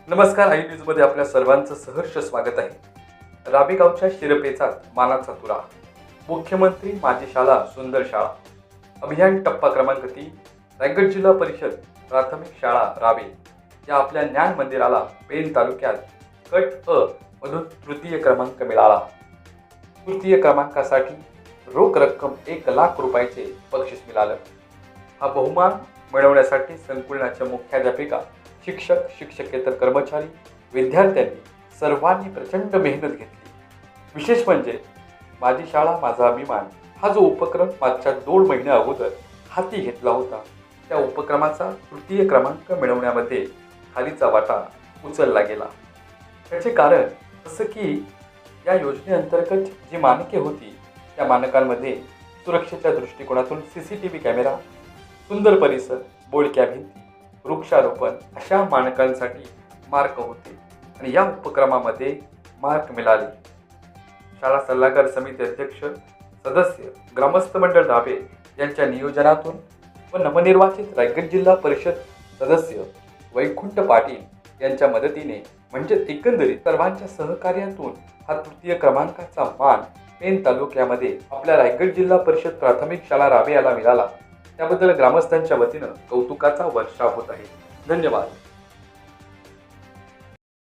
नमस्कार, आई न्यूजमध्ये आपल्या सर्वांचं सहर्ष स्वागत आहे। राबेगावच्या शिरपेचात मानाचा तुरा, मुख्यमंत्री माझी शाळा सुंदर शाळा अभियान टप्पा क्रमांक 3, रायगड जिल्हा परिषद प्राथमिक शाळा रावे या आपल्या ज्ञान मंदिराला पेण तालुक्यात गट अ मधून तृतीय क्रमांक मिळाला। तृतीय क्रमांकासाठी रोख रक्कम 1 लाख रुपयाचे बक्षीस मिळालं। हा बहुमान मिळवण्यासाठी संकुलाच्या मुख्याध्यापिका, शिक्षक, शिक्षकेतर कर्मचारी, विद्यार्थ्यांनी सर्वांनी प्रचंड मेहनत घेतली। विशेष म्हणजे माझी शाळा माझा अभिमान हा जो उपक्रम मागच्या 2 महिन्या अगोदर हाती घेतला होता, त्या उपक्रमाचा तृतीय क्रमांक मिळवण्यामध्ये खालीचा वाटा उचलला गेला। त्याचे कारण असं की या योजनेअंतर्गत जी मानके होती त्या मानकांमध्ये सुरक्षेच्या दृष्टिकोनातून CCTV कॅमेरा, सुंदर परिसर, बोलक्या भिंती, वृक्षारोपण अशा मानकांसाठी मार्क होते आणि या उपक्रमामध्ये मार्क मिळाले। शाळा सल्लागार समिती अध्यक्ष, सदस्य, ग्रामस्थ मंडळ रावे यांच्या नियोजनातून व नवनिर्वाचित रायगड जिल्हा परिषद सदस्य वैकुंठ पाटील यांच्या मदतीने म्हणजे एकंदरीत सर्वांच्या सहकार्यातून हा तृतीय क्रमांकाचा मान पेण तालुक्यामध्ये आपल्या रायगड जिल्हा परिषद प्राथमिक शाळा रावे याला मिळाला। त्याबद्दल ग्रामस्थांच्या वतीनं कौतुकाचा वर्षाव होत आहे। धन्यवाद।